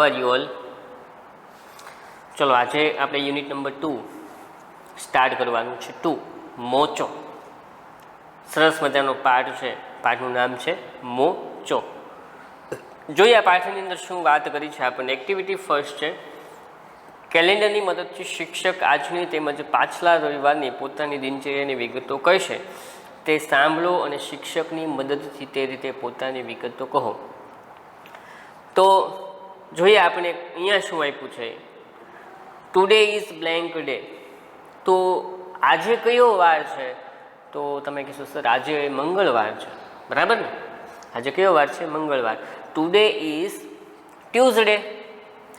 Are you all? ચલો આજે આપણે યુનિટ નંબર 2 સ્ટાર્ટ કરવાનું છે. 2 મોચો. સરસ મજાનો પાઠ છે. પાઠનું નામ છે મોચો. જોઈએ આ પાઠની અંદર શું વાત કરી છે આપણને. એક્ટિવિટી ફર્સ્ટ છે, કેલેન્ડરની મદદથી શિક્ષક આજની તેમજ પાછલા રવિવારની પોતાની દિનચર્યાની વિગતો કહેશે તે સાંભળો અને શિક્ષકની મદદથી તે રીતે પોતાની વિગતો કહો. તો જોઈએ આપણે અહીંયા શું આપ્યું છે. Today is blank day. તો આજે કયો વાર છે? તો તમે કહેશો સર આજે મંગળવાર છે, બરાબર ને? આજે કયો વાર છે? મંગળવાર. Today is Tuesday.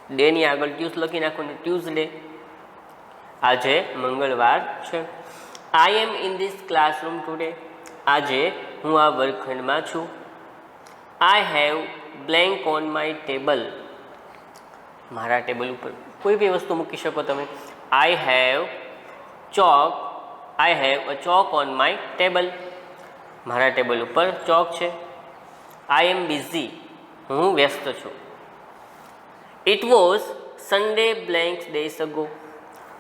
ડેની આગળ ટ્યુઝ લખી નાખો ને ટ્યુઝડે. આજે મંગળવાર છે. I am in this classroom today. આજે હું આ વર્ગખંડમાં છું. I have blank on my table. મારા ટેબલ ઉપર કોઈ બી વસ્તુ મૂકી શકો તમે. I have a chalk on my table. મારા ટેબલ ઉપર ચોક છે. I am busy. હું વ્યસ્ત છું. It was Sunday blank days ago.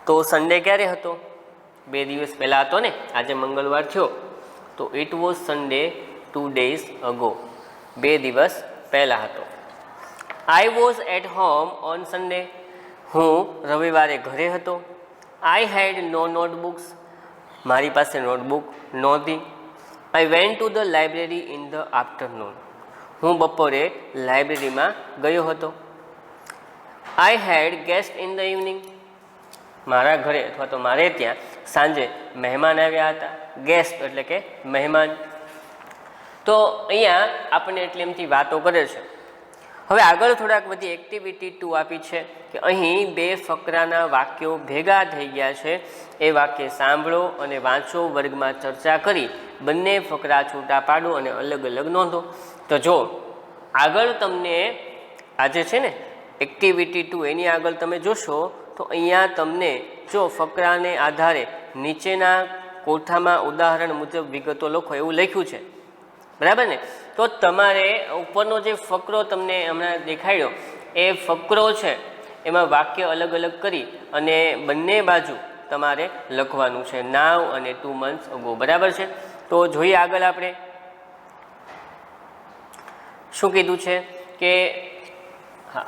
તો સન્ડે ક્યારે હતો? 2 દિવસ પહેલાં હતો ને. આજે મંગળવાર થયો તો it was Sunday 2 days ago. 2 દિવસ પહેલાં હતો. I was at home on Sunday. હું રવિવારે ઘરે હતો. I had no notebooks. મારી પાસે નોટબુક નહોતી. I went to the library in the afternoon. હું બપોરે લાઇબ્રેરીમાં ગયો હતો. I had guest in the evening. મારા ઘરે અથવા તો મારે ત્યાં સાંજે મહેમાન આવ્યા હતા. ગેસ્ટ એટલે કે મહેમાન. તો અહીંયા આપણને એટલે એમથી વાતો કરે છે. હવે આગળ થોડાક બધી એક્ટિવિટી 2 આપી છે કે અહીં 2 ફકરાના વાક્યો ભેગા થઈ ગયા છે. એ વાક્ય સાંભળો અને વાંચો. વર્ગમાં ચર્ચા કરી બંને ફકરા છૂટા પાડો અને અલગ અલગ નોંધો. તો જો આગળ તમને આજે છે ને એક્ટિવિટી 2 એની આગળ તમે જોશો તો અહીંયા તમને જો ફકરાને આધારે નીચેના કોઠામાં ઉદાહરણ મુજબ વિગતો લખો એવું લખ્યું છે, બરાબર ને? તો તમારે ઉપરનો જે ફકરો તમને હમણાં દેખાડ્યો એ ફકરો છે એમાં વાક્ય અલગ અલગ કરી અને બંને બાજુ તમારે લખવાનું છે. નાવ અને 2 months અગો, બરાબર છે? તો જોઈએ આગળ આપણે શું કીધું છે કે હા,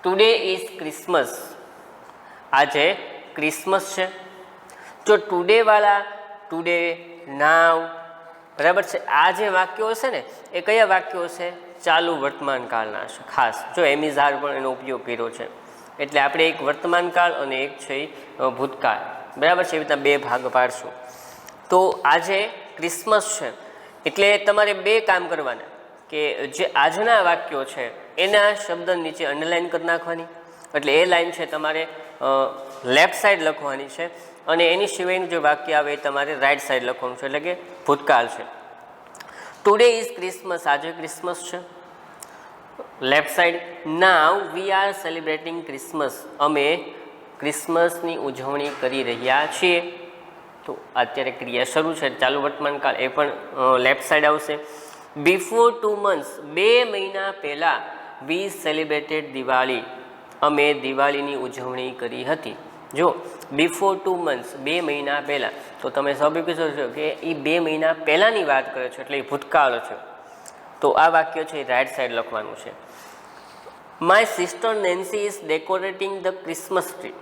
ટુડે ઇઝ ક્રિસમસ. આજે ક્રિસમસ છે. જો ટુડે વાળા ટુડે, નાવ, બરાબર છે? આ જે વાક્યો છે ને એ કયા વાક્યો છે? ચાલુ વર્તમાન કાળના છે. ખાસ જો એમિઝાર પણ એનો ઉપયોગ કર્યો છે. એટલે આપણે એક વર્તમાન કાળ અને એક છે ભૂતકાળ, બરાબર છે? એવી રીતના 2 ભાગ પાડશું. તો આજે ક્રિસમસ છે એટલે તમારે 2 કામ કરવાના કે જે આજના વાક્યો છે એના શબ્દ નીચે અંડરલાઇન કરી નાખવાની. એટલે એ લાઈન છે તમારે લેફ્ટ સાઈડ લખવાની છે અને એની સિવાયનું જે વાક્ય આવે એ તમારે રાઈટ સાઈડ લખવાનું છે, એટલે કે ભૂતકાળ છે. Today is Christmas. આજે ક્રિસમસ છે. Left side. Now we are celebrating Christmas. અમે ક્રિસમસની ઉજવણી કરી રહ્યા છીએ. તો અત્યારે ક્રિયા શરૂ છે, ચાલુ વર્તમાન કાળ, એ પણ લેફ્ટ સાઈડ આવશે. Before 2 months. 2 મહિના પહેલાં વી સેલિબ્રેટેડ દિવાળી. અમે દિવાળીની ઉજવણી કરી હતી. જો બિફોર 2 months 2 મહિના પહેલાં, તો તમે સ્વાભાવિક છો કે એ 2 મહિના પહેલાંની વાત કરે છે એટલે એ ભૂતકાળ છે. તો આ વાક્ય છે એ રાઈટ સાઈડ લખવાનું છે. My sister Nancy is decorating the Christmas tree.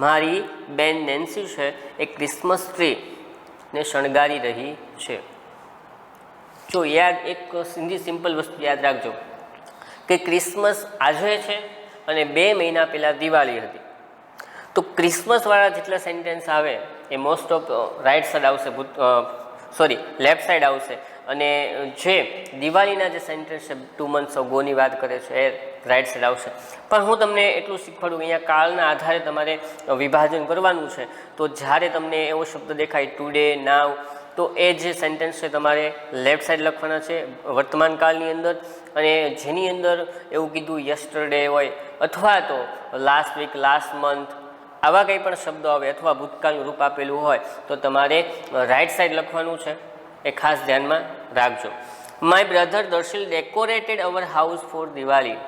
મારી બેન નેન્સી છે એ ક્રિસમસ ટ્રીને શણગારી રહી છે. જો યાદ એક સીધી સિમ્પલ વસ્તુ યાદ રાખજો કે ક્રિસમસ આજે છે અને 2 મહિના પહેલાં દિવાળી હતી. તો ક્રિસમસવાળા જેટલા સેન્ટેન્સ આવે એ મોસ્ટ ઓફ રાઈટ સાઈડ આવશે, લેફ્ટ સાઈડ આવશે. અને જે દિવાળીના જે સેન્ટેન્સ છે 2 months અગોની વાત કરે છે એ રાઈટ સાઈડ આવશે. પણ હું તમને એટલું શીખવાડું કે અહીંયા કાળના આધારે તમારે વિભાજન કરવાનું છે. તો જ્યારે તમને એવો શબ્દ દેખાય ટુડે, નાવ, તો એ જે સેન્ટેન્સ છે તમારે લેફ્ટ સાઈડ લખવાના છે વર્તમાન કાળની અંદર. અને જેની અંદર એવું કીધું યસ્ટરડે હોય અથવા તો લાસ્ટ વીક, લાસ્ટ મંથ, આવા કંઈ પણ શબ્દો આવે અથવા ભૂતકાળનું રૂપ આપેલું હોય તો તમારે રાઈટ સાઈડ લખવાનું છે. એ ખાસ ધ્યાનમાં રાખજો. My brother Darshil decorated our house for Diwali.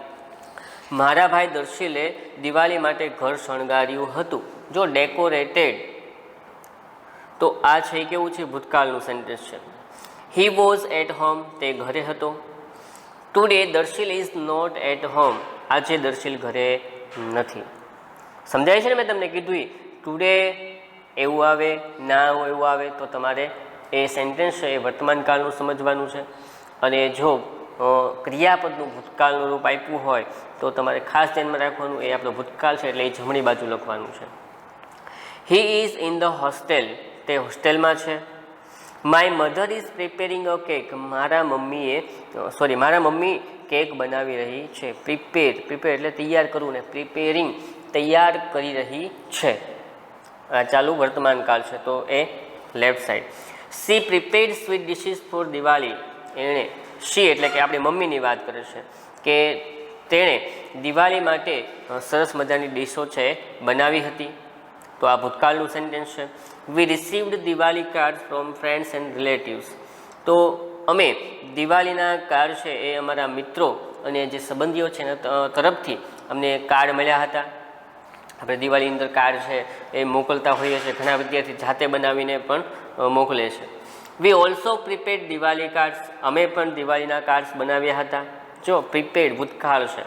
મારા ભાઈ દર્શિલે દિવાળી માટે ઘર શણગાર્યું હતું. જો ડેકોરેટેડ તો આ છે કેવું છે, ભૂતકાળનું સેન્ટેન્સ છે. હી વોઝ એટ હોમ, તે ઘરે હતો. Today Darshil is not at home, આજે દર્શિલ ઘરે નથી. સમજાય છે ને, મેં તમને કીધું ટુડે એવું આવે, નાવ એવું આવે તો તમારે એ સેન્ટેન્સ છે એ વર્તમાન કાળનું સમજવાનું છે. અને જો ક્રિયાપદનું ભૂતકાળનું રૂપ આપ્યું હોય તો તમારે ખાસ ધ્યાનમાં રાખવાનું, એ આપણો ભૂતકાળ છે એટલે એ જમણી બાજુ લખવાનું છે. He is in the hostel, તે હોસ્ટેલમાં છે. My mother is preparing a cake, મારા મમ્મી કેક બનાવી રહી છે. પ્રિપેર એટલે તૈયાર કરવું ને પ્રિપેરિંગ તૈયાર કરી રહી છે. આ ચાલુ વર્તમાન કાળ છે તો એ left side. She prepared sweet dishes for Diwali, એણે શી એટલે કે આપણી મમ્મીની વાત કરે છે કે તેણે દિવાળી માટે સરસ મજાની ડીશો છે બનાવી હતી. તો આ ભૂતકાળનું સેન્ટેન્સ છે. We received Diwali card from friends and relatives, તો અમે દિવાળીના કાર્ડ છે એ અમારા મિત્રો અને જે સંબંધીઓ છે એના તરફથી અમને કાર્ડ મળ્યા હતા. આપણે દિવાળીની અંદર કાર્ડ છે એ મોકલતા હોઈએ છીએ, ઘણા વિદ્યાર્થી જાતે બનાવીને પણ મોકલે છે. We also prepared Diwali cards, અમે પણ દિવાળીના કાર્ડ્સ બનાવ્યા હતા. જો પ્રિપેર્ડ ભૂતકાળ છે.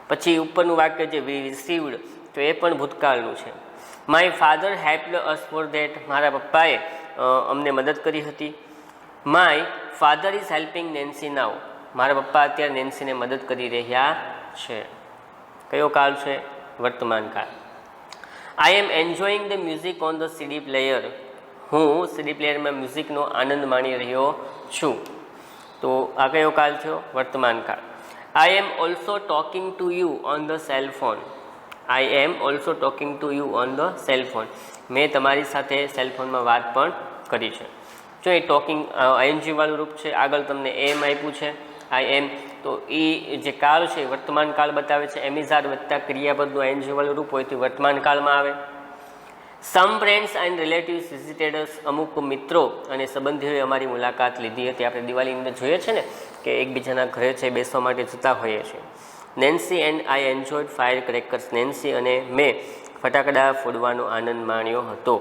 પછી ઉપરનું વાક્ય જે વી રિસીવ્ડ તો એ પણ ભૂતકાળનું છે. My father helped us for that, મારા પપ્પાએ અમને મદદ કરી હતી. My father is helping Nancy now, મારા પપ્પા અત્યારે નેન્સીને મદદ કરી રહ્યા છે. કયો કાળ છે? વર્તમાન કાળ. I am enjoying the music on the CD player, હું સીડી પ્લેયરમાં મ્યુઝિકનો આનંદ માણી રહ્યો છું. તો આ કયો કાળ થયો? વર્તમાન કાળ. I am also talking to you on the cell phone, I am also talking to you on the cell phone, મેં તમારી સાથે સેલફોનમાં વાત પણ કરી છે. જો એ ટોકિંગ આઈએનજી વાળું રૂપ છે. આગળ તમને એમ આપ્યું છે આઈ એમ, તો એ જે કાળ છે વર્તમાન કાળ બતાવે છે. એમિઝાર વત્તા ક્રિયાપદનું આઈએનજી વાળું રૂપ હોય તો વર્તમાન કાળમાં આવે. સમ ફ્રેન્ડ્સ એન્ડ રિલેટિવ્સ વિઝિટેડ અસ, અમુક મિત્રો અને સંબંધીઓએ અમારી મુલાકાત લીધી હતી. આપણે દિવાળીની અંદર જોઈએ છે ને કે એકબીજાના ઘરે છે બેસવા માટે જતા હોઈએ છીએ. Nancy and I enjoyed fire crackers, Nancy અને મેં ફટાકડા ફોડવાનો આનંદ માણ્યો હતો.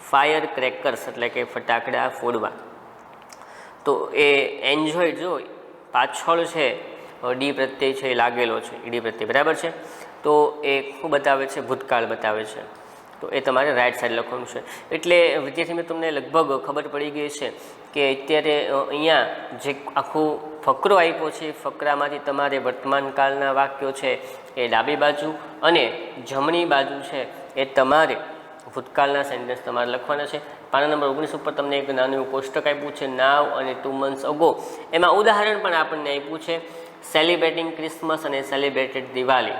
ફાયર ક્રેકર્સ એટલે કે ફટાકડા ફોડવા. તો એ એન્જોયડ જો પાછળ છે ડી પ્રત્યય છે એ લાગેલો છે, ઈડી પ્રત્યય, બરાબર છે. તો એ શું બતાવે છે? ભૂતકાળ બતાવે છે. તો એ તમારે રાઈટ સાઈડ લખવાનું છે. એટલે વિદ્યાર્થી મિત્રો તમને લગભગ ખબર પડી ગઈ છે કે અત્યારે અહીંયા જે આખું ફકરો આપ્યો છે, ફકરામાંથી તમારે વર્તમાન કાળના વાક્યો છે એ ડાબી બાજુ અને જમણી બાજુ છે એ તમારે ભૂતકાળના સેન્ટેન્સ તમારે લખવાના છે. પાના નંબર 19 ઉપર તમને એક નાનું એવું કોષ્ટક આપ્યું છે, નાવ અને 2 months અગો. એમાં ઉદાહરણ પણ આપણને આપ્યું છે, સેલિબ્રેટિંગ ક્રિસમસ અને સેલિબ્રેટેડ દિવાળી.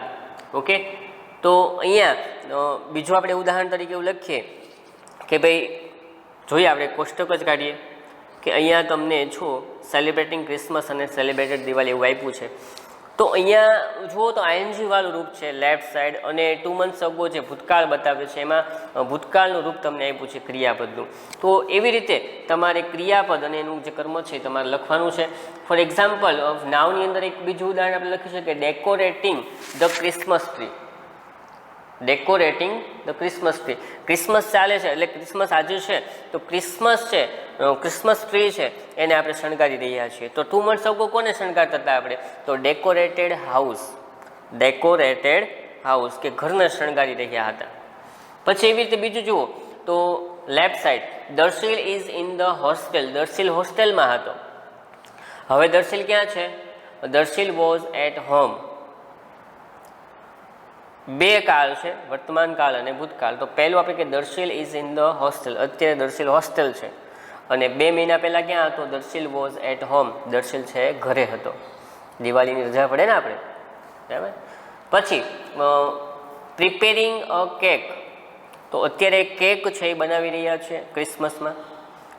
ઓકે, તો અહીંયા બીજું આપણે ઉદાહરણ તરીકે એવું લખીએ કે ભાઈ જોઈએ, આપણે કોષ્ટક જ કાઢીએ કે અહીંયા તમને જો સેલિબ્રેટિંગ ક્રિસમસ અને સેલિબ્રેટેડ દિવાળી એવું આપ્યું છે. તો અહીંયા જુઓ તો આઈએનજી વાળું રૂપ છે લેફ્ટ સાઈડ અને 2 months અગો જે ભૂતકાળ બતાવે છે એમાં ભૂતકાળનું રૂપ તમને આપ્યું છે ક્રિયાપદનું. તો એવી રીતે તમારે ક્રિયાપદ અને એનું જે કર્મ છે તમારે લખવાનું છે. ફોર એક્ઝામ્પલ નાવની અંદર એક બીજું ઉદાહરણ આપણે લખી શકીએ, decorating the Christmas tree. Decorating the Christmas tree, Christmas ચાલે છે એટલે ક્રિસમસ આજે છે તો ક્રિસમસ છે, ક્રિસમસ ટ્રી છે એને આપણે શણગારી રહ્યા છીએ. તો 2 months અગો કોને શણગારતા હતા આપણે? તો ડેકોરેટેડ હાઉસ, ડેકોરેટેડ હાઉસ કે ઘરને શણગારી રહ્યા હતા. પછી એવી રીતે બીજું જુઓ તો left side, Darshil is in the hostel, Darshil હોસ્ટેલમાં હતો. હવે દર્શિલ ક્યાં છે? Darshil was at home. બે કાળ છે, વર્તમાન કાળ અને ભૂતકાળ. તો પહેલું આપણે કે Darshil is in the hostel, અત્યારે દર્શિલ હોસ્ટેલ છે. અને 2 મહિના પહેલાં ક્યાં હતો? Darshil was at home, Darshil છે ઘરે હતો. દિવાળીની રજા પડે ને આપણે, બરાબર. પછી પ્રિપેરિંગ અ કેક, તો અત્યારે કેક છે એ બનાવી રહ્યા છે ક્રિસમસમાં.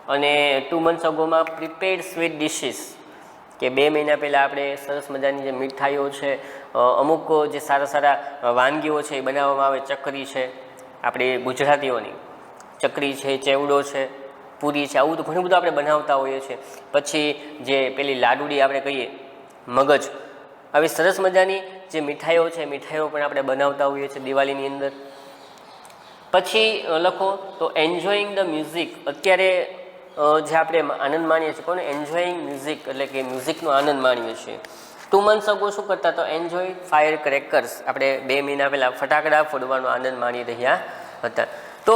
અને 2 months અગોમાં પ્રિપેર્ડ સ્વીટ ડિશિસ કે 2 મહિના પહેલાં આપણે સરસ મજાની જે મીઠાઈઓ છે, અમુક જે સારા સારા વાનગીઓ છે એ બનાવવામાં આવે. ચકરી છે આપણી ગુજરાતીઓની, ચકરી છે, ચેવડો છે, પૂરી છે, આવું તો ઘણું બધું આપણે બનાવતા હોઈએ છીએ. પછી જે પેલી લાડુડી આપણે કહીએ મગજ, આવી સરસ મજાની જે મીઠાઈઓ છે મીઠાઈઓ પણ આપણે બનાવતા હોઈએ છીએ દિવાળીની અંદર. પછી લખો તો એન્જોઈંગ ધ મ્યુઝિક, અત્યારે જે આપણે આનંદ માણીએ છીએ કોને એન્જોઈંગ મ્યુઝિક એટલે કે મ્યુઝિકનો આનંદ માણીએ છીએ. 2 months અગો શું કરતા તો એન્જોય ફાયર ક્રેકર્સ, આપણે 2 મહિના પહેલાં ફટાકડા ફોડવાનો આનંદ માણી રહ્યા હતા. તો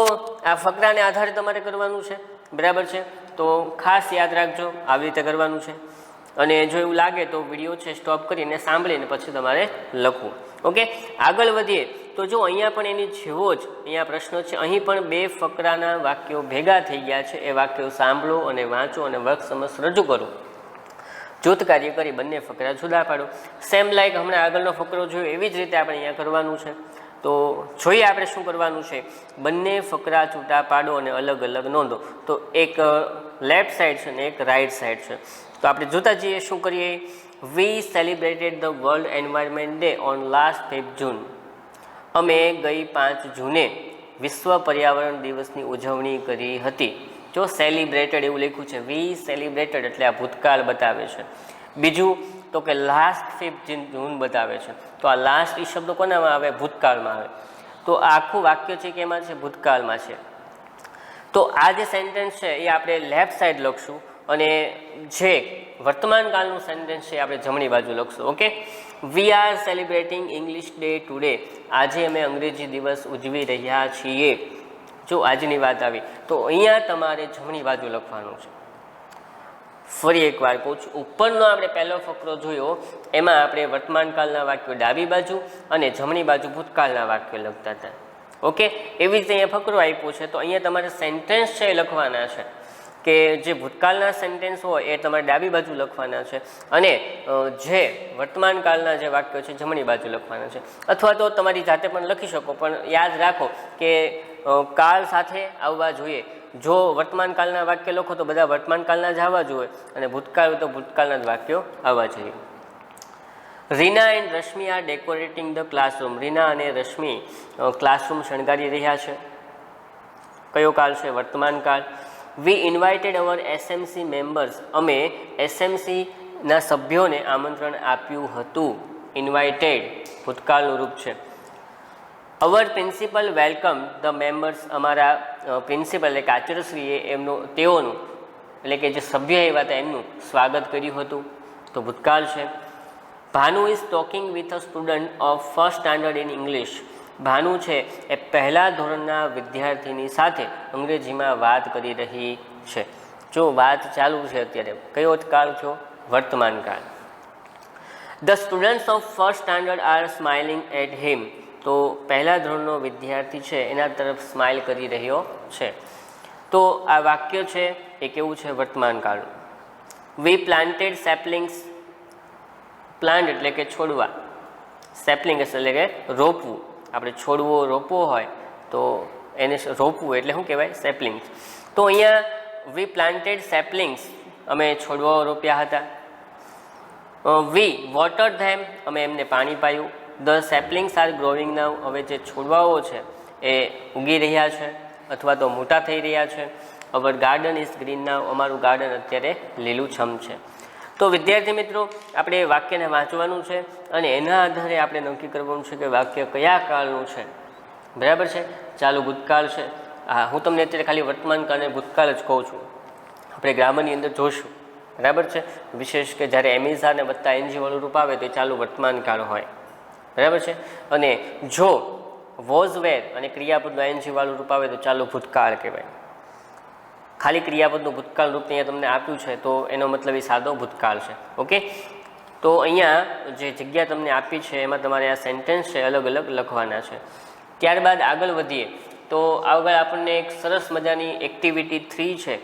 આ ફકરાને આધારે તમારે કરવાનું છે, બરાબર છે. તો ખાસ યાદ રાખજો આવી રીતે કરવાનું છે. અને જો એવું લાગે તો વિડીયો છે સ્ટોપ કરીને સાંભળીને પછી તમારે લખવું. ઓકે, આગળ વધીએ તો જો અહીંયા પણ એની જેવો જ અહીંયા પ્રશ્નો છે. અહીં પણ 2 ફકરાના વાક્યો ભેગા થઈ ગયા છે. એ વાક્યો સાંભળો અને વાંચો અને વર્ગ સમક્ષ રજૂ કરો. જૂથ કાર્ય કરી બંને ફકરા જુદા પાડો. સેમ લાઈક હમણાં આગળનો ફકરો જોયો એવી જ રીતે આપણે અહીંયા કરવાનું છે. તો જોઈએ આપણે શું કરવાનું છે. બંને ફકરા છૂટા પાડો અને અલગ અલગ નોંધો. તો એક લેફ્ટ સાઈડ છે ને એક રાઈટ સાઈડ છે. તો આપણે જોતા જઈએ શું કરીએ. We celebrated the world environment day on last 5 જૂન. અમે ગઈ 5 જૂને વિશ્વ પર્યાવરણ દિવસની ઉજવણી કરી હતી. જો સેલિબ્રેટેડ એવું લખ્યું છે, વી સેલિબ્રેટેડ એટલે આ ભૂતકાળ બતાવે છે. બીજું તો કે લાસ્ટ 5 જૂન બતાવે છે. તો આ લાસ્ટ એ શબ્દ કોનામાં આવે? ભૂતકાળમાં આવે. તો આ આખું વાક્ય છે કે એમાં છે ભૂતકાળમાં છે. તો આ જે સેન્ટેન્સ છે એ આપણે લેફ્ટ સાઈડ લખશું અને જે વર્તમાન કાળનું સેન્ટેન્સ છે આપણે જમણી બાજુ લખશું. Okay, we are celebrating English day today. આજે અમે અંગ્રેજી દિવસ ઉજવી રહ્યા છીએ. જો આજની વાત આવી તો અહીંયા તમારે જમણી બાજુ લખવાનું છે. ફરી એકવાર કહું છું, ઉપરનો આપણે પહેલો ફકરો જોયો એમાં આપણે વર્તમાન કાળના વાક્યો ડાબી બાજુ અને જમણી બાજુ ભૂતકાળના વાક્યો લખતા હતા. ઓકે, એવી રીતે અહીંયા ફકરો આપ્યો છે તો અહીંયા તમારે સેન્ટેન્સ છે એ લખવાના છે કે જે ભૂતકાળના સેન્ટેન્સ હોય એ તમારે ડાબી બાજુ લખવાના છે અને જે વર્તમાન કાળના જે વાક્યો છે જમણી બાજુ લખવાના છે. અથવા તો તમારી જાતે પણ લખી શકો, પણ યાદ રાખો કે કાળ સાથે આવવા જોઈએ. જો વર્તમાન કાળના વાક્ય લખો તો બધા વર્તમાન કાળના જ આવવા જોઈએ અને ભૂતકાળ તો ભૂતકાળના જ વાક્યો આવવા જોઈએ. Reena and Rashmi are decorating the classroom. Reena અને રશ્મિ ક્લાસરૂમ શણગારી રહ્યા છે. કયો કાળ છે? વર્તમાન કાળ. વી ઇન્વાઇટેડ અવર એસએમસી મેમ્બર્સ. અમે એસએમસીના સભ્યોને આમંત્રણ આપ્યું હતું. ઇન્વાઇટેડ ભૂતકાળનું રૂપ છે. અવર પ્રિન્સિપલ વેલકમ ધ મેમ્બર્સ. અમારા પ્રિન્સિપલ એટલે કે આચાર્યશ્રીએ તેઓનું એટલે કે જે સભ્ય આવ્યા હતા એમનું સ્વાગત કર્યું હતું. તો ભૂતકાળ છે. Bhanu is talking with a student of first standard in English. Bhanu છે એ પહેલા ધોરણના વિદ્યાર્થીની સાથે અંગ્રેજીમાં વાત કરી રહી છે. જો વાત ચાલુ છે અત્યારે. કયો કાળ છો? વર્તમાન કાળ. The students of first standard are smiling at him. તો પહેલા ધોરણનો વિદ્યાર્થી છે એના તરફ સ્માઇલ કરી રહ્યો છે. તો આ વાક્ય છે એ કેવું છે? વર્તમાન કાળનું. વી પ્લાન્ટેડ સેપલિંગ્સ. પ્લાન્ટ એટલે કે છોડવા, સેપલિંગ એટલે કે રોપવું. આપણે છોડવો રોપવો હોય તો એને રોપવું એટલે શું કહેવાય? સેપલિંગ્સ. તો અહીંયા વી પ્લાન્ટેડ સેપલિંગ્સ, અમે છોડવાઓ રોપ્યા હતા. વી વોટર ધેમ, અમે એમને પાણી પાયું. ધ સેપલિંગ્સ આર ગ્રોવિંગ નાવ. હવે જે છોડવાઓ છે એ ઉગી રહ્યા છે અથવા તો મોટા થઈ રહ્યા છે. અવર ગાર્ડન ઇઝ ગ્રીન નાવ. અમારું ગાર્ડન અત્યારે લીલુંછમ છે. તો વિદ્યાર્થી મિત્રો, આપણે વાક્યને વાંચવાનું છે અને એના આધારે આપણે નક્કી કરવાનું છે કે વાક્ય કયા કાળનું છે. બરાબર છે? ચાલુ ભૂતકાળ છે. હા, હું તમને અત્યારે ખાલી વર્તમાન કાળ અને ભૂતકાળ જ કહું છું. આપણે ગ્રામરની અંદર જોઈશું. બરાબર છે? વિશેષ કે જ્યારે એમિઝાને વત્તા એનજી વાળું રૂપ આવે તો ચાલુ વર્તમાન કાળ હોય. બરાબર છે? અને જો વોઝ વેર અને ક્રિયાપદનું એનજી વાળું રૂપ આવે તો ચાલુ ભૂતકાળ કહેવાય. ખાલી ક્રિયાપદનું ભૂતકાળ રૂપ અહીંયા તમને આપ્યું છે તો એનો મતલબ એ સાદો ભૂતકાળ છે. ઓકે, તો અહીંયા જે જગ્યા તમને આપી છે એમાં તમારે આ સેન્ટેન્સ છે અલગ અલગ લખવાના છે. ત્યારબાદ આગળ વધીએ તો આગળ આપણને એક સરસ મજાની એક્ટિવિટી 3 છે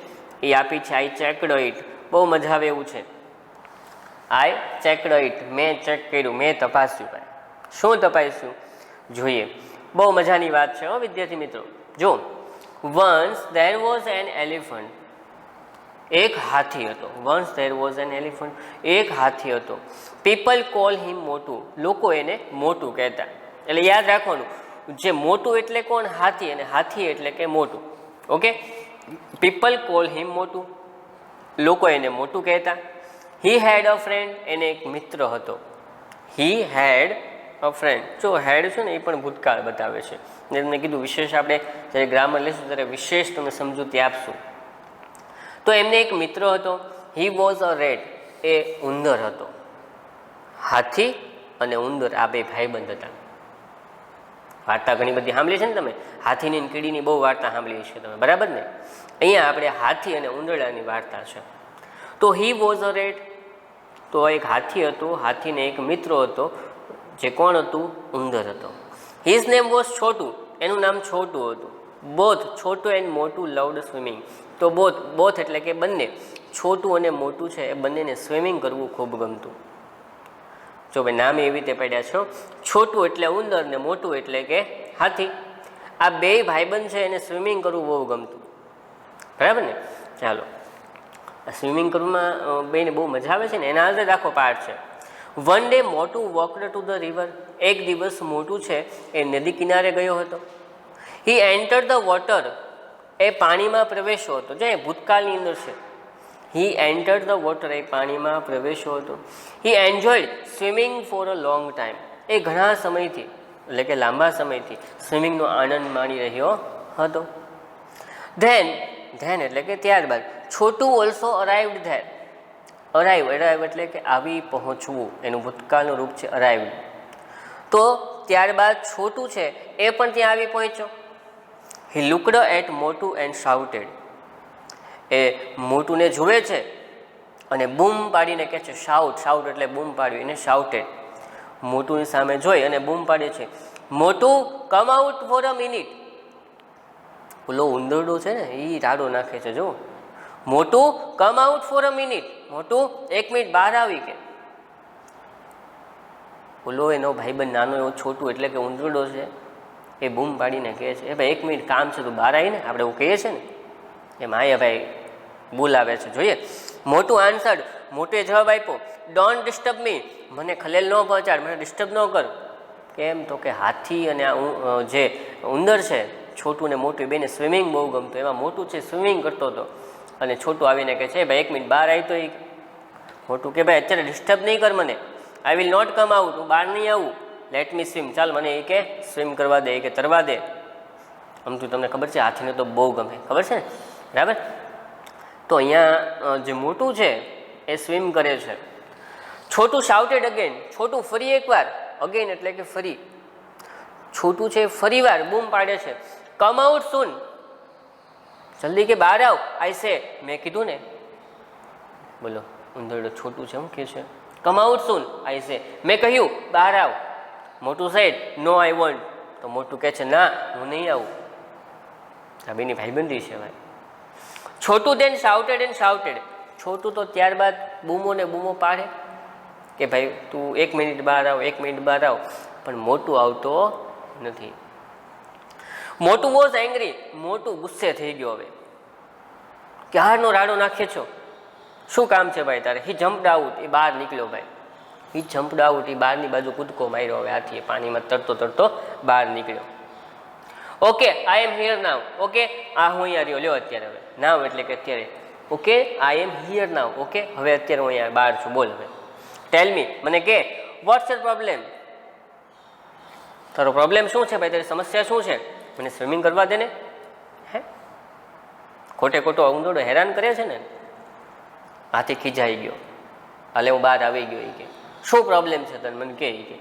એ આપી છે. આઈ ચેકડ ઇટ. બહુ મજા આવે એવું છે. આઈ ચેકડ ઇટ. મેં ચેક કર્યું, મેં તપાસ્યું. ભાઈ શું તપાસ્યું જોઈએ. બહુ મજાની વાત છે હો વિદ્યાર્થી મિત્રો. જો, once there was an elephant. એક હાથી હતો. Once there was an elephant. એક હાથી હતો. પીપલ કોલ હિમ મોટું. લોકો એને મોટું કહેતા. એટલે યાદ રાખવાનું, જે મોટું એટલે કોણ? હાથી. અને હાથી એટલે કે મોટું. ઓકે, પીપલ કોલ હિમ મોટું, લોકો એને મોટું કહેતા. હી હેડ અ ફ્રેન્ડ, એને એક મિત્ર હતો. હી હેડ અ ફ્રેન્ડ, જો હેડ છે ને એ પણ ભૂતકાળ બતાવે છે. મેં તમને કીધું વિશેષ આપણે જ્યારે ગ્રામર લઈશું ત્યારે વિશેષ તમને સમજૂતી આપશું. તો એમને એક મિત્ર હતો. હી વોઝ અ રેટ, એ ઉંદર હતો. હાથી અને ઉંદર આ બે ભાઈબંધ હતા. વાર્તા ઘણી બધી સાંભળી છે ને તમે, હાથીની અને કીડીની બહુ વાર્તા સાંભળી છે તમે, બરાબર ને. અહીંયા આપણે હાથી અને ઉંદરડાની વાર્તા છે. તો હી વોઝ અ રેટ, તો એક હાથી હતો, હાથીને એક મિત્ર હતો જે કોણ હતું? ઉંદર હતો. હિઝ નેમ વોઝ છોટું, એનું નામ છોટું હતું. બોથ છોટું એન્ડ મોટું લવડ સ્વિમિંગ, તો બોથ એટલે કે બંને, છોટું અને મોટું છે એ બંનેને સ્વિમિંગ કરવું ખૂબ ગમતું. જો ભાઈ નામે એવી રીતે પડ્યા છો, છોટું એટલે ઉંદર ને મોટું એટલે કે હાથી. આ બે ભાઈબંધ છે એને સ્વિમિંગ કરવું બહુ ગમતું, બરાબર ને. ચાલો, સ્વિમિંગ કરવામાં બેને બહુ મજા આવે છે ને, એના અંદર આખો પાર્ટ છે. One day Motu walked to the river, એક દિવસ મોટું છે એ નદી કિનારે ગયો હતો. હી એન્ટર ધ વોટર, એ પાણીમાં પ્રવેશ્યો હતો. જો એ ભૂતકાળની અંદર છે. હી એન્ટર ધ વોટર, એ પાણીમાં પ્રવેશ્યો હતો. He enjoyed swimming for a long time, એ ઘણા સમયથી એટલે કે લાંબા સમયથી સ્વિમિંગનો આનંદ માણી રહ્યો હતો. ધેન એટલે કે ત્યારબાદ, છોટું ઓલ્સો અરાઇવ્ડ ધેર. અરાઇવ એટલે કે આવી પહોંચવું, એનું ભૂતકાળનું રૂપ છે અરાઇવ્ડ. તો ત્યારબાદ છોટું છે એ પણ ત્યાં આવી પહોંચ્યો. He looked at Motu and shouted, એ મોટુંને જુએ છે અને બૂમ પાડીને કહે છે. શાઉટ એટલે બૂમ પાડવી, એને શાઉટેડ. મોટુંની સામે જોઈ અને બૂમ પાડે છે, Motu come out for a minute. ઓલો ઉંદરડો છે ને એ રાડો નાખે છે, જો. મોટું come out for a minute, મોટું 1 મિનિટ બહાર આવી કે. ઓલો એનો ભાઈબંધ નાનો એવો છોટું એટલે કે ઉંદરડો છે એ બૂમ પાડીને કહે છે, એ ભાઈ 1 મિનિટ કામ છે, તું બહાર આવીને, આપણે એવું કહીએ છીએ ને એમ. આયા ભાઈ બોલાવે છે, જોઈએ. મોટું આન્સર્ડ, મોટુએ જવાબ આપ્યો. ડોન્ટ ડિસ્ટર્બ મી, મને ખલેલ ન પહોંચાડ, મને ડિસ્ટર્બ ન કર. કેમ? તો કે હાથી અને આ જે ઉંદર છે, છોટું ને મોટું બેને સ્વિમિંગ બહુ ગમતું. એમાં મોટું છે સ્વિમિંગ કરતો હતો અને છોટું આવીને કહે છે, ભાઈ 1 મિનિટ બહાર આવી. તો એ મોટું કે ભાઈ અત્યારે ડિસ્ટર્બ નહીં કર મને, I will not come out, હું બહાર નહીં આવું. લેટ મી સ્વિમ, ચાલ મને એ કે સ્વિમ કરવા દે, એ કે તરવા દે. આમ તો તમને ખબર છે હાથીને તો બહુ ગમે, ખબર છે ને, બરાબર. તો અહીંયા જે મોટું છે એ સ્વિમ કરે છે. છોટું શાઉટેડ અગેન, છોટું ફરી એકવાર, અગેન એટલે કે ફરી, છોટું છે ફરી વાર બૂમ પાડે છે. કમ આઉટ સૂન, જલ્દી કે બહાર આવ. આઈ સે, મેં કીધું ને. બોલો ઉંદરડો છોટું છે શું કહે છે? કમ આઉટ સૂન, આઈ સે, મેં કહ્યું બહાર આવ. મોટું સેડ નો આઈ વોન્ટ, તો મોટું કહે છે ના હું નહીં આવું. આ બેની ભાઈબંધી છે ભાઈ. છોટું દેન શાઉટેડ એન્ડ શાઉટેડ, છોટું તો ત્યારબાદ બૂમો ને બૂમો પાડે કે ભાઈ તું 1 મિનિટ બહાર આવ, 1 મિનિટ બહાર આવ, પણ મોટું આવતો નથી. મોટું વોઝ એંગ્રી, મોટું ગુસ્સે થઈ ગયો. હવે ક્યારનો રાડો નાખે છો, શું કામ છે ભાઈ તારે? હી જમ્પડ આઉટ, એ બહાર નીકળ્યો ભાઈ. હી જમ્પડ આઉટ, એ બહારની બાજુ કૂદકો માર્યો. હવે હાથી પાણીમાં તરતો બહાર નીકળ્યો. Okay I am here now, okay આ હું અહીંયા રહ્યો, લ્યો અત્યારે. હવે નાવ એટલે કે અત્યારે. Okay I am here now, okay હવે અત્યારે હું અહીંયા બહાર છું, બોલ હવે. ટેલ મી, મને કે વોટ્સ યોર પ્રોબ્લેમ, તારો પ્રોબ્લેમ શું છે ભાઈ, તારી સમસ્યા શું છે? મને સ્વિમિંગ કરવા દે ને. હે ખોટે ખોટો ઉંદરડો હેરાન કરે છે ને. હાથી ખીજાઈ ગયો, હાલે હું બહાર આવી ગયો. એ કે શું પ્રોબ્લેમ છે તને, મને કે.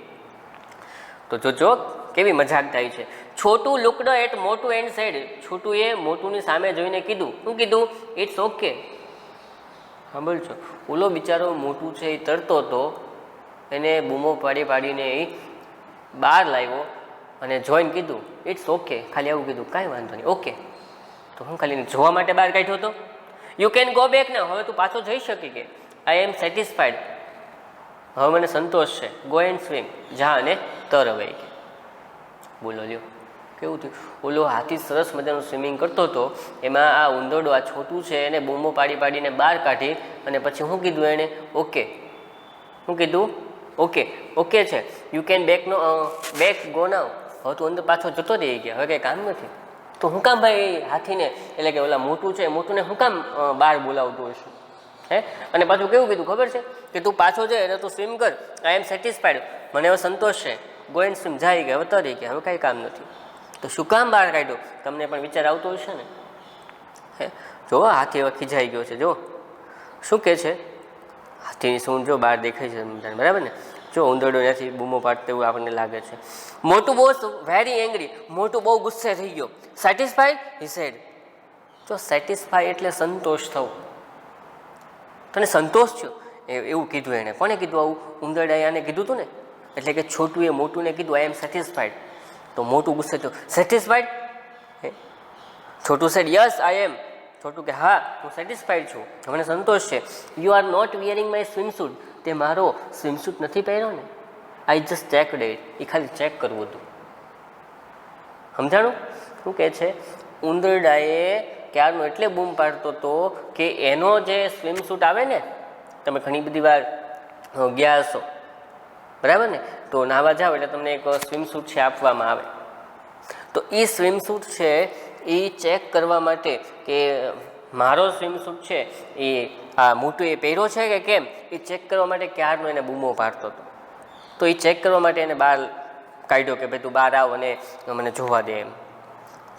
તો જોજો કેવી મજાક થાય છે. Chhotu looked at Motu and said, છોટુએ મોટુંની સામે જોઈને કીધું. શું કીધું? It's okay. સાંભળજો, ઓલો બિચારો મોટું છે એ તરતો હતો, એને બૂમો પાડીને એ બહાર લાવ્યો અને જોઈને કીધું ઇટ્સ ઓકે. ખાલી આવું કીધું, કાંઈ વાંધો નહીં, ઓકે. તો હું ખાલી જોવા માટે બહાર કાઢ્યો હતો. યુ કેન ગો બેક ના, હવે તું પાછો જઈ શકી કે. આઈ એમ સેટિસ્ફાઈડ, હવે મને સંતોષ છે. ગો એન્ડ સ્વિમ, જા અને તર હવે. બોલો લ્યો કેવું થયું. ઓલો હાથી સરસ મજાનું સ્વિમિંગ કરતો હતો, એમાં આ ઉંદરડો આ છોટું છે એને બૂમો પાડીને બહાર કાઢી અને પછી શું કીધું એણે? ઓકે. શું કીધું? ઓકે. ઓકે છે. You can back go now, હવે તું અંદર પાછો જતો રહી ગયા, હવે કંઈ કામ નથી. તો હું કામ ભાઈ હાથીને એટલે કે ઓલા મોટું છે મોટુંને હું કામ બહાર બોલાવતું હશું હે? અને પાછું કેવું કીધું ખબર છે કે તું પાછો જાય અને તું સ્વિમ કર, આઈ એમ સેટિસ્ફાઈડ, મને હવે સંતોષ છે, ગો એન્ડ સ્વિમ, જાય કે હવે તરી કે હવે કાંઈ કામ નથી. તો શું કામ બહાર કાઢ્યો? તમને પણ વિચાર આવતો હશે ને હે? જો હાથી હવે ખીજાઈ ગયો છે, જો શું કહે છે, હાથીની સૂંઢ જો બહાર દેખાય છે, બરાબર ને? જો ઉંદરડો ત્યાંથી બૂમો પાડતો એવું આપણને લાગે છે. મોટું બોસ વેરી એંગ્રી, મોટું બહુ ગુસ્સે થઈ ગયો. સેટિસ્ફાઈડ હી સેડ, જો સેટિસ્ફાઈ એટલે સંતોષ થવો. તને સંતોષ થયો એવું કીધું એણે. કોને કીધું આવું? ઉંદરડાએ આને કીધું હતું ને. એટલે કે છોટુએ મોટુંને કીધું આઈ એમ સેટિસ્ફાઈડ. તો મોટું ગુસ્સે થયું, satisfied? Chhotu said yes I am. Chhotu કે હા હું સેટિસ્ફાઈડ છું, મને સંતોષ છે. You are not wearing my swimsuit, તે મારો સ્વિમસૂટ નથી પહેર્યો ને. આઈ જસ્ટ ચેકડ ઇટ, એ ખાલી ચેક કરવું હતું. સમજાણું? શું કહે છે? ઉંદરડાએ ક્યારનો એટલે બૂમ પાડતો હતો કે એનો જે સ્વિમસૂટ આવે ને, તમે ઘણી બધી વાર ગયા હશો બરાબર ને, તો નાહવા જાઓ એટલે તમને એક સ્વિમસૂટ છે આપવામાં આવે. તો એ સ્વિમસૂટ છે એ ચેક કરવા માટે કે મારો સ્વિમસૂટ છે એ આ મોટું એ પહેર્યો છે કે કેમ, એ ચેક કરવા માટે ક્યારનો એને બૂમો પાડતો હતો. તો એ ચેક કરવા માટે એને બહાર કાઢ્યો કે ભાઈ તું બહાર આવ અને મને જોવા દે એમ.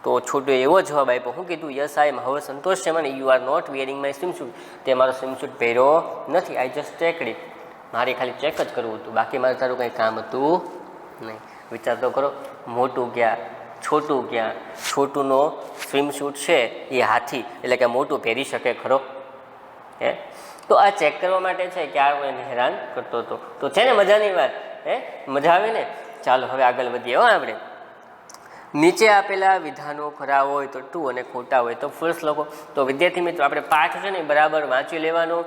તો છોટુએ એવો જવાબ આપ્યો, શું કીધું? યસ આઈ એમ, હવે સંતોષ છે મને. You are not wearing my swimsuit, તે મારો સ્વિમસૂટ પહેર્યો નથી. આઈ જસ્ટ ચેકડ ઇટ, મારે ખાલી ચેક જ કરવું હતું, બાકી મારે તારું કંઈ કામ હતું નહીં. વિચાર તો કરો, મોટું ક્યાં, છોટું ક્યાં? છોટુંનો સ્વિમસૂટ છે એ હાથી એટલે કે મોટું પહેરી શકે ખરો હે? તો આ ચેક કરવા માટે છે ક્યાં એને હેરાન કરતો હતો. તો છે ને મજાની વાત હે? મજા આવે ને? ચાલો હવે આગળ વધીએ હો આપણે. નીચે આપેલા વિધાનો ખરા હોય તો ટ્રુ અને ખોટા હોય તો ફોલ્સ લખો. તો વિદ્યાર્થી મિત્રો આપણે પાઠ છે ને બરાબર વાંચી લેવાનો,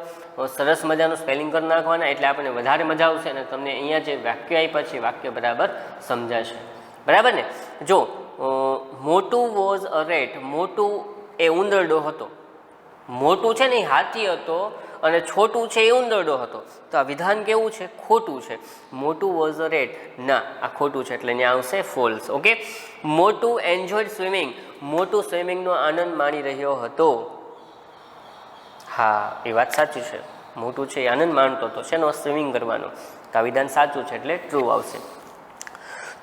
સરસ મજાનું સ્પેલિંગ કરી નાખવાના, એટલે આપણને વધારે મજા આવશે અને તમને અહીંયા જે વાક્ય આપ્યા છે વાક્ય બરાબર સમજાશે. બરાબર ને? જો મોટું વોઝ અ રેટ, મોટું એ ઉંદરડો હતો. મોટું છે ને એ હાથી હતો અને છોટું છે એ ઉંદરડો હતો. તો આ વિધાન કેવું છે? ખોટું છે. મોટું વોઝ અ રેટ, ના આ ખોટું છે એટલે અહીંયા આવશે ફોલ્સ. ઓકે. મોટું એન્જોયડ સ્વિમિંગ, મોટું સ્વિમિંગનો આનંદ માણી રહ્યો હતો. હા એ વાત સાચી છે, મોટું છે એ આનંદ માણતો હતો શેનો? સ્વિમિંગ કરવાનો. તો આ વિધાન સાચું છે એટલે ટ્રુ આવશે.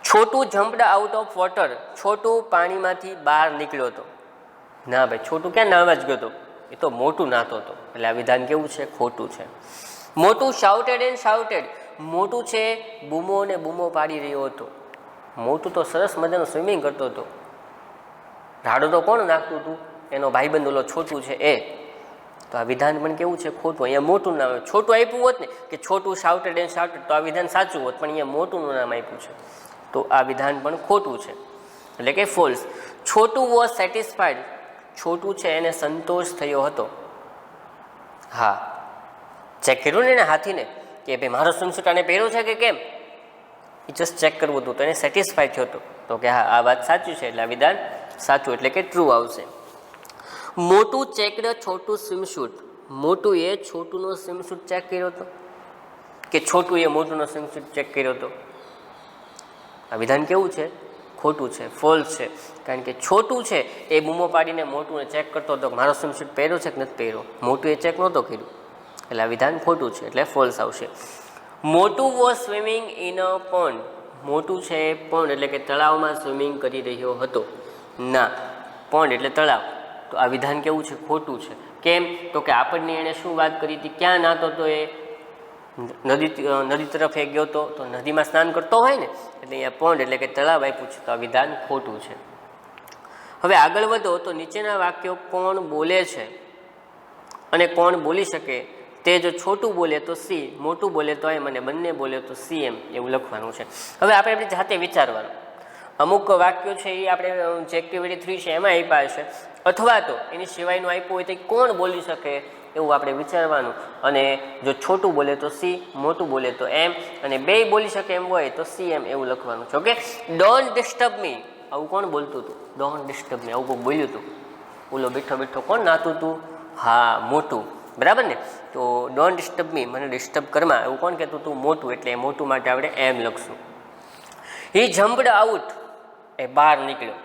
છોટું જમ્પડ આઉટ ઓફ વોટર, છોટું પાણીમાંથી બહાર નીકળ્યો હતો. ના ભાઈ, છોટું ક્યાં નાહવા જ ગયો હતો? એ તો મોટું નાહતો હતો એટલે આ વિધાન કેવું છે? ખોટું છે. મોટું શાઉટેડ એન્ડ શાઉટેડ, મોટું છે બૂમો ને બૂમો પાડી રહ્યો હતો. મોટું તો સરસ મજાનું સ્વિમિંગ કરતો હતો. રાડો તો કોણ નાખતું હતું? એનો ભાઈબંધ ઓલો છોટું છે એ. તો આ વિધાન પણ કેવું છે? ખોટું. અહીંયા મોટું નામ, છોટું આપ્યું હોત ને કે છોટું શાઉટેડ એન્ડ શાઉટેડ તો આ વિધાન સાચું હોત, પણ અહીંયા મોટુંનું નામ આપ્યું છે તો આ વિધાન પણ ખોટું છે એટલે કે ફોલ્સ. છોટું વોઝ સેટિસ્ફાઈડ, છોટું છે એને સંતોષ થયો હતો. હા ચેક કર્યું ને એને હાથીને કે ભાઈ મારો સ્વિમસૂટ આને પહેર્યો છે કે કેમ, એ જસ્ટ ચેક કરવું હતું તો એને સેટિસ્ફાઈડ થયો હતો. તો કે હા આ વાત સાચી છે એટલે આ વિધાન સાચું એટલે કે ટ્રુ આવશે. મોટું ચેકડ છોટું સ્વિમસૂટ, મોટું એ છોટુંનો સ્વિમસૂટ ચેક કર્યો હતો કે છોટું એ મોટુંનો સ્વિમસૂટ ચેક કર્યો હતો? આ વિધાન કેવું છે? ખોટું છે, ફોલ્સ છે. કારણ કે છોટું છે એ બૂમો પાડીને મોટુંને ચેક કરતો હતો મારો સ્વિમસૂટ પહેર્યો છે કે નથી પહેર્યો. મોટું એ ચેક નહોતો કર્યું એટલે આ વિધાન ખોટું છે એટલે ફોલ્સ આવશે. મોટું was swimming in a pond, મોટું છે પોન્ડ એટલે કે તળાવમાં સ્વિમિંગ કરી રહ્યો હતો. ના, પોન્ડ એટલે તળાવ. તો આ વિધાન કેવું છે? ખોટું છે. કેમ? તો કે આપણને એણે શું વાત કરી હતી? ક્યાં નાહતો હતો એ? નદી તરફ એ ગયો હતો તો નદીમાં સ્નાન કરતો હોય ને એટલે અહીંયા પોન્ડ એટલે કે તળાવ આપ્યું છે તો આ વિધાન ખોટું છે. હવે આગળ વધો તો નીચેના વાક્યો કોણ બોલે છે અને કોણ બોલી શકે તે જો છોટું બોલે તો સી, મોટું બોલે તો એમ અને બંને બોલે તો સી એમ એવું લખવાનું છે. હવે આપણે આપણી જાતે વિચારવાનું. અમુક વાક્યો છે એ આપણે જે એક્ટિવિટી 3 છે એમાં આપ્યા છે અથવા તો એની સિવાયનું આપ્યું હોય તો કોણ બોલી શકે એવું આપણે વિચારવાનું. અને જો છોટું બોલે તો સી, મોટું બોલે તો એમ અને બેય બોલી શકે એમ હોય તો સી એમ એવું લખવાનું છે. ઓકે. ડોન્ટ ડિસ્ટર્બ મી, આવું કોણ બોલતું હતું? ડોન્ટ ડિસ્ટર્બ મી આવું કોઈ બોલ્યું હતું? ઓલો બેઠો બેઠો કોણ નાતું હતું? હા મોટું, બરાબર ને? તો ડોન્ટ ડિસ્ટર્બ મી, મને ડિસ્ટર્બ કરમાં એવું કોણ કહેતું હતું? મોટું. એટલે મોટું માટે આપણે એમ લખશું. હી જમ્પડ આઉટ, એ બહાર નીકળ્યો.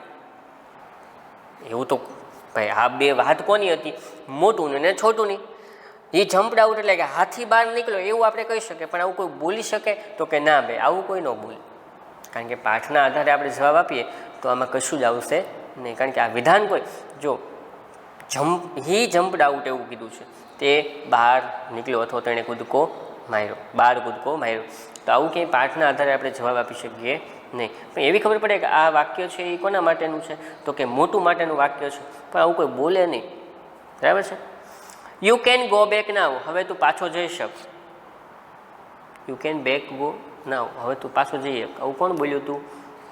એવું તો ભાઈ આ બે વાત કોની હતી? મોટું ને છોટુંની. એ જમ્પડ આઉટ એટલે કે હાથી બહાર નીકળ્યો એવું આપણે કહી શકીએ, પણ આવું કોઈ બોલી શકે? તો કે ના ભાઈ, આવું કોઈ ન બોલે. કારણ કે પાઠના આધારે આપણે જવાબ આપીએ તો આમાં કશું જ આવશે નહીં. કારણ કે આ વિધાન કોઈ જો જમ્પડ આઉટ એવું કીધું છે, તે બહાર નીકળ્યો અથવા તેણે કૂદકો માર્યો, બહાર કૂદકો માર્યો, તો આવું ક્યાંય પાઠના આધારે આપણે જવાબ આપી શકીએ નહીં. પણ એવી ખબર પડે કે આ વાક્ય છે એ કોના માટેનું છે? તો કે મોટું માટેનું વાક્ય છે, પણ આવું કોઈ બોલે નહીં. બરાબર છે? યુ કેન ગો બેક નાવ, હવે તું પાછો જઈ શક. You can back go now, હવે તું પાછો જઈ શક. આવું કોણ બોલ્યું હતું?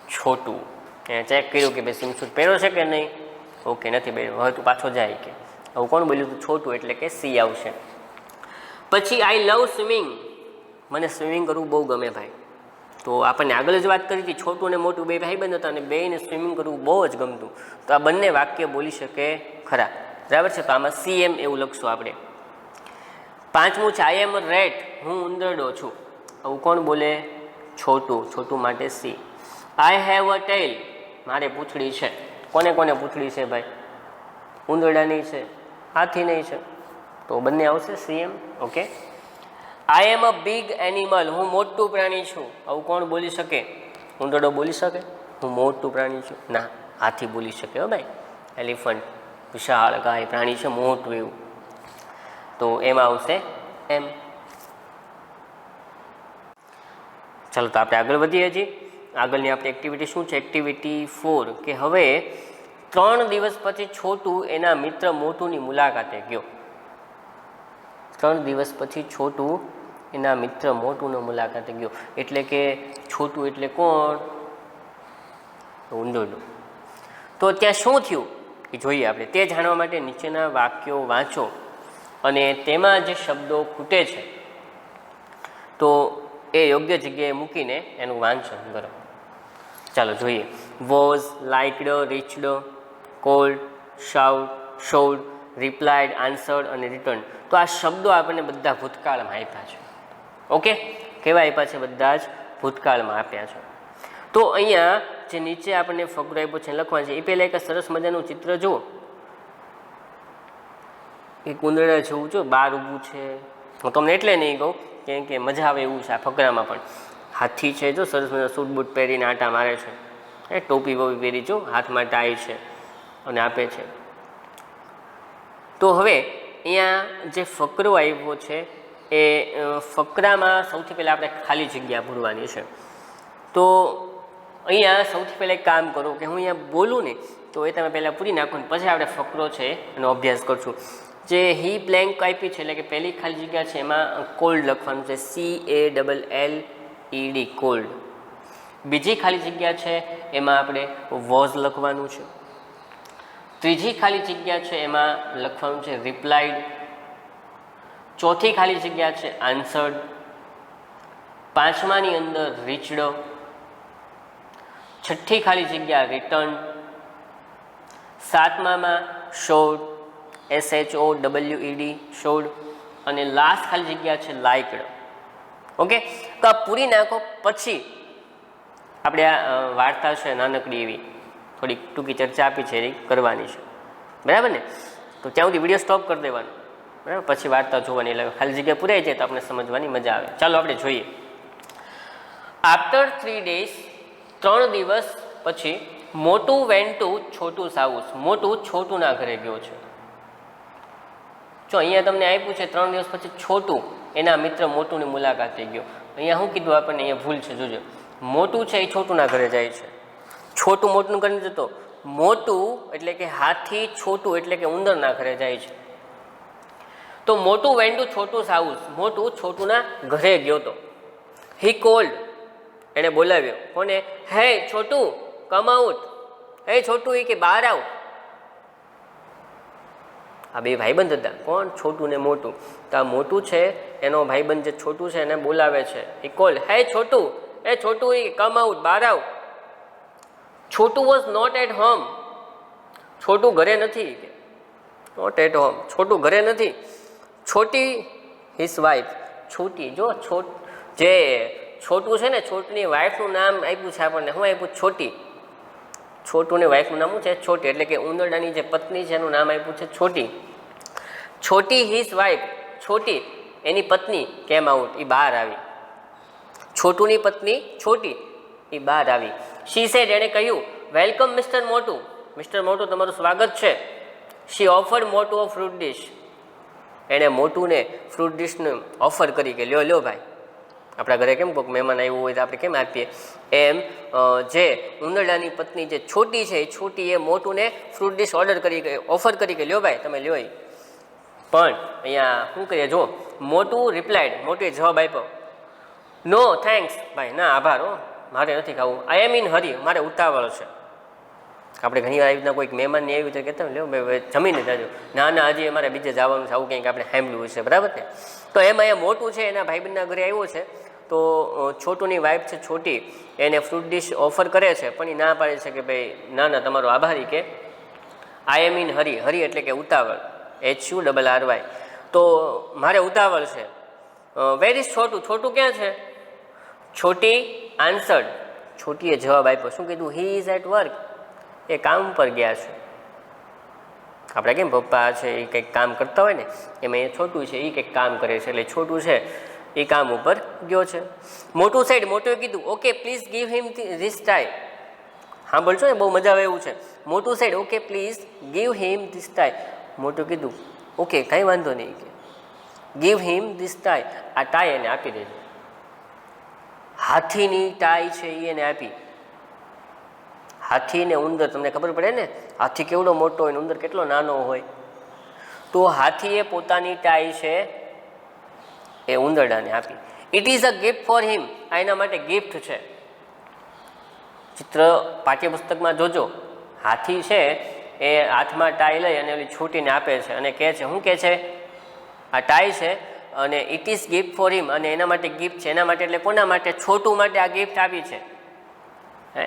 છોટું. એને ચેક કર્યું કે ભાઈ સ્વિમસૂટ પહેર્યો છે કે નહીં? ઓકે, નથી પહેર્યો, હવે તું પાછો જાય કે. આવું કોણ બોલ્યું હતું? છોટું, એટલે કે સી આવશે. પછી આઈ લવ સ્વિમિંગ, મને સ્વિમિંગ કરવું બહુ ગમે ભાઈ. તો આપણને આગળ જ વાત કરી હતી, છોટું અને મોટું બે ભાઈબંધ હતા અને બેને સ્વિમિંગ કરવું બહુ જ ગમતું. તો આ બંને વાક્ય બોલી શકે ખરા. બરાબર છે? તો આમાં CM એવું લખશું આપણે. પાંચમું છે આઈ એમ રેટ, હું ઉંદરડો છું. આવું કોણ બોલે? છોટું. છોટું માટે સી. આઈ હેવ અ ટેલ, મારે પૂંછડી છે. કોને કોને પૂંછડી છે ભાઈ? ઉંદરડાની છે, હાથી નહીં છે, તો બંને આવશે CM. Okay. I am a big animal, હું મોટું પ્રાણી છું. આવું કોણ બોલી શકે? ઉંદરડો બોલી શકે હું મોટું પ્રાણી છું? ના, હાથી બોલી શકે હો ભાઈ. એલિફન્ટ વિશાળ ગાય પ્રાણી છે, મોટું એવું. તો એમાં આવશે એમ. ચાલો તો આપણે આગળ વધીએ. હજી આગળની આપણી એક્ટિવિટી શું છે? એક્ટિવિટી 4 કે હવે 3 દિવસ પછી છોટું એના મિત્ર મોટુની મુલાકાતે ગયો. 3 દિવસ પછી છોટું એના મિત્ર મોટુની મુલાકાતે ગયો. એટલે કે છોટું એટલે કોણ? ઉંદરડો. તો ત્યાં શું થયું એ જોઈએ આપણે. તે જાણવા માટે નીચેના વાક્યો વાંચો અને તેમાં જે શબ્દો ખૂટે છે તો એ યોગ્ય જગ્યાએ મૂકીને એનું વાંચન કરો. ચાલો જોઈએ. Was, liked, reached, cold, shout, showed, replied, answered અને રિટર્ન. તો આ શબ્દો આપણને બધા ભૂતકાળમાં આપ્યા છે. ઓકે, કેવા આપ્યા છે? બધા જ ભૂતકાળમાં આપ્યા છે. તો અહીંયા જે નીચે આપણને ફકરો આપ્યો છે લખવાનું છે એ પહેલાં એક સરસ મજાનું ચિત્ર જુઓ. એક ઉંદરડા જેવું જો બહાર ઊભું છે. હું તમને એટલે નહીં કહું કેમ કે મજા આવે એવું છે. આ ફકરામાં પણ હાથી છે જો સરસ મજા સૂટ બૂટ પહેરીને આટા મારે છે, એ ટોપી બોપી પહેરી જો, હાથમાં ટાઈ છે અને આપે છે. તો હવે અહીંયા જે ફકરો આવ્યો છે એ ફકરામાં સૌથી પહેલાં આપણે ખાલી જગ્યા ભરવાની છે. તો અહીંયા સૌથી પહેલાં એક કામ કરો કે હું અહીંયા બોલું ને તો એ તમે પહેલાં પૂરી નાખો ને પછી આપણે ફકરો છે એનો અભ્યાસ કરશું. જે હી બ્લેન્ક આપી છે એટલે કે પહેલી ખાલી જગ્યા છે એમાં કોલ્ડ લખવાનું છે, CALLED કોલ્ડ. બીજી ખાલી જગ્યા છે એમાં આપણે વોઝ લખવાનું છે. ત્રીજી ખાલી જગ્યા છે એમાં લખવાનું છે રિપ્લાયડ. ચોથી ખાલી જગ્યા છે આન્સર્ડ. પાંચમાની અંદર રીચડ. છઠ્ઠી ખાલી જગ્યા રિટર્ન. સાતમામાં શોડ, SHOWED શોડ. અને લાસ્ટ ખાલી જગ્યા છે લાઇકડ. ઓકે, તો આ પૂરી નાખો પછી આપણે આ વાર્તા છે નાનકડી એવી થોડીક ટૂંકી ચર્ચા આપી છે એ કરવાની છે. બરાબર ને? તો ત્યાં સુધી વિડીયો સ્ટોપ કરી દેવાનો. બરાબર, પછી વાર્તા જોવાની એટલે ખાલી જગ્યા પૂરાઈ જાય તો આપણે સમજવાની મજા આવે. ચાલો આપણે જોઈએ. આફ્ટર 3 days, 3 દિવસ પછી મોટું વેન્ટ ટુ છોટું હાઉસ, મોટું છોટુના ઘરે ગયો છે. જો અહીંયા તમને આપ્યું છે 3 દિવસ પછી છોટું એના મિત્ર મોટુની મુલાકાતે ગયો. અહીંયા શું કીધું આપણને? અહીંયા ભૂલ છે, જોજો. મોટું છે એ છોટુના ઘરે જાય છે, છોટું મોટું ઘરે નથી જતો. મોટું એટલે કે હાથી, છોટું એટલે કે ઉંદરના ઘરે જાય છે. તો મોટું વેન્ટ ટુ છોટું હાઉસ, મોટું છોટુના ઘરે ગયો તો. હી કોલ્ડ, એને બોલાવ્યો. કોને? હે છોટું, કમ આઉટ. હે છોટું, એ કે બહાર આવ. આ બે ભાઈબંધ હતા. કોણ? છોટું ને મોટું. તો આ મોટું છે એનો ભાઈબંધ જે છોટું છે એને બોલાવે છે. એ કોલ્ડ, હે છોટું, એ છોટું, એ કમ આઉટ, બહાર આવ. છોટું વોઝ નોટ એટ હોમ, છોટું ઘરે નથી. નોટ એટ હોમ, છોટું ઘરે નથી. છોટી, હિઝ વાઇફ, છોટી. જો જે છોટું છે ને, છોટુની વાઇફનું નામ આપ્યું છે આપણને. શું આપ્યું? છોટી. છોટુની વાઈફનું નામ શું છે? છોટી, એટલે કે ઉંદરડાની જે પત્ની છે એનું નામ આપ્યું છે છોટી. છોટી હિઝ વાઈફ, છોટી એની પત્ની કેમ આઉટ, એ બહાર આવી. છોટુની પત્ની છોટી એ બહાર આવી. શી સેડ, એણે કહ્યું, વેલકમ મિસ્ટર મોટુ, મિસ્ટર મોટુ તમારું સ્વાગત છે. શી ઓફર્ડ મોટુ અ ફ્રૂટ ડિશ, એણે મોટુને ફ્રૂટ ડિશનું ઓફર કરી કે લ્યો લ્યો ભાઈ, આપણા ઘરે કેમ કોઈક મહેમાન આવ્યું હોય તો આપણે કેમ આપીએ, એમ જે ઉંદરડાની પત્ની જે છોટી છે એ છોટીએ મોટુને ફ્રૂટ ડિશ ઓફર કરી કે લ્યો ભાઈ તમે લ્યો. પણ અહીંયા શું કરીએ, જો મોટું રિપ્લાઇડ, મોટુએ જવાબ આપ્યો, નો થેન્ક્સ ભાઈ, ના આભાર હો, મારે નથી ખાવું. આઈ એમ ઇન હરી, મારે ઉતાવળ છે. આપણે ઘણી વાર આવી રીતના કોઈક મહેમાનની આવી રીતે કહેતા લ્યો ભાઈ જમીને જાજો, ના ના હજી અમારે બીજે જવાનું છે, આવું કંઈક આપણે સાંભળ્યું છે, બરાબર ને. તો એમ અહીંયા મોટું છે એના ભાઈબંધના ઘરે આવ્યો છે, તો છોટુની વાઈફ છે છોટી એને ફ્રૂટ ડિશ ઓફર કરે છે, પણ એ ના પાડે છે કે ભાઈ ના ના તમારો આભારી, કે આઈ એમ ઇન હરી, હરી એટલે કે ઉતાવળ, HURRY, તો મારે ઉતાવળ છે. વેર ઇઝ છોટું, છોટું ક્યાં છે? છોટી આન્સર્ડ, છોટીએ જવાબ આપ્યો, શું કીધું? હી ઇઝ એટ વર્ક, એ કામ પર ગયા છે. આપણે કેમ પપ્પા છે એ કંઈક કામ કરતા હોય ને, એમાં એ છોટું છે એ કંઈક કામ કરે છે, એટલે છોટું છે એ કામ ઉપર ગયો છે. મોટું સાઈડ, મોટુએ કીધું, okay please give him this tie. હા બોલશો ને, બહુ મજા આવે એવું છે. મોટું side, okay please give him this tie. મોટું કીધું ઓકે કંઈ વાંધો નહીં, કે ગીવ હિમ ધીસ ટાઈ, આ ટાઈ એને આપી દેજો. હાથીની ટાઈ છે એ એને આપી. હાથી ને ઉંદર તમને ખબર પડે ને, હાથી કેવડો મોટો હોય ને ઉંદર કેટલો નાનો હોય, તો હાથીએ પોતાની ટાઈ છે એ ઉંદરડાને આપી. It is a gift for him, આ એના માટે ગિફ્ટ છે. ચિત્ર પાઠ્યપુસ્તકમાં જોજો, હાથી છે એ હાથમાં ટાઈ લઈ અને ઓલી છોટીને આપે છે અને કહે છે, શું કહે છે? આ ટાઈ છે અને it is gift for him, અને એના માટે ગિફ્ટ છે. એના માટે એટલે કોના માટે? છોટું માટે આ ગિફ્ટ આપી છે. હે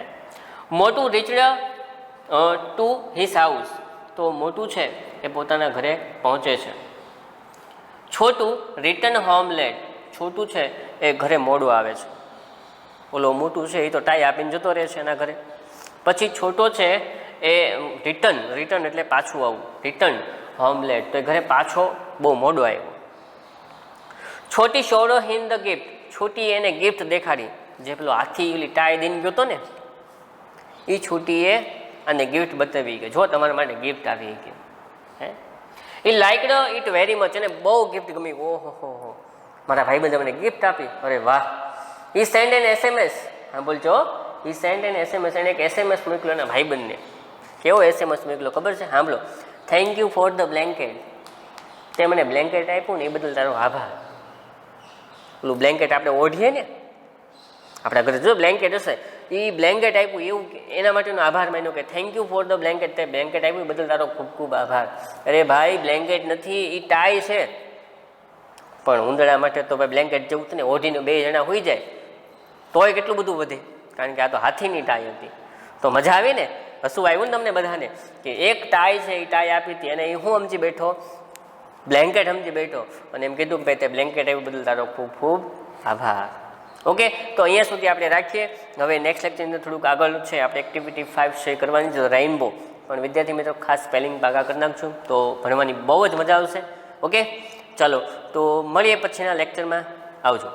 મોટું રીચડ ટુ હિઝ હાઉસ, તો મોટું છે એ પોતાના ઘરે પહોંચે છે. છોટું રિટર્ન હોમ લેટ, છોટું છે એ ઘરે મોડું આવે છે. ઓલો મોટું છે એ તો ટાઈ આપીને જતો રહે છે એના ઘરે. પછી છોટો છે એ રિટર્ન એટલે પાછું આવવું, રિટર્ન હોમ લેટ, તો એ ઘરે પાછો બહુ મોડો આવ્યો. છોટી શોડો હિમ ધ ગિફ્ટ, છોટી એને ગિફ્ટ દેખાડી, જે પેલો હાથી ઓલી ટાઈ દઈને ગયો હતો ને, એ છોટીએ અને ગિફ્ટ બતાવી કે જો તમારા માટે ગિફ્ટ આવી ગઈ. હે એ લાઇકડ ઇટ વેરી મચ, એને બહુ ગિફ્ટ ગમી. ઓહો હો, મારા ભાઈબંધે મને ગિફ્ટ આપી, અરે વાહ. ઈ સેન્ડ એન SMS, હા બોલજો, ઈ સેન્ડ એન SMS, એને એક SMS મોકલ્યો એના ભાઈબંધને. કેવો SMS મોકલ્યો ખબર છે? સાંભળો. Thank you for the blanket, તે મને બ્લેન્કેટ આપ્યું ને એ બદલ તારો આભાર. પેલું બ્લેન્કેટ આપણે ઓઢીએ ને, આપણા ઘરે જો બ્લેન્કેટ હશે, એ બ્લેન્કેટ આપ્યું એવું એના માટેનો આભાર માન્યો કે thank you for the blanket, તે બ્લેન્કેટ આપ્યું બદલ તારો ખૂબ ખૂબ આભાર. અરે ભાઈ બ્લેન્કેટ નથી, એ ટાઈ છે. પણ ઉંદરડા માટે તો ભાઈ બ્લેન્કેટ જેવું હતું ને, ઓઢીને બે જણા હોઈ જાય તોય કેટલું બધું વધે, કારણ કે આ તો હાથીની ટાઈ હતી. તો મજા આવી ને, હસવું આવ્યું ને તમને બધાને, કે એક ટાઈ છે એ ટાઈ આપી હતી અને એ હું સમજી બેઠો, બ્લેન્કેટ સમજી બેઠો, અને એમ કીધું કે ભાઈ તે બ્લેન્કેટ આવ્યું બદલ તારો ખૂબ ખૂબ આભાર. ઓકે, તો અહીંયા સુધી આપણે રાખીએ. હવે નેક્સ્ટ લેક્ચરની અંદર થોડુંક આગળ છે આપણે એક્ટિવિટી 5 છે કરવાની છે, રેઇનબો. પણ વિદ્યાર્થી મિત્રો ખાસ સ્પેલિંગ ભાગા કરી નાખશું તો ભણવાની બહુ જ મજા આવશે. ઓકે ચાલો, તો મળીએ પછીના લેક્ચરમાં. આવજો.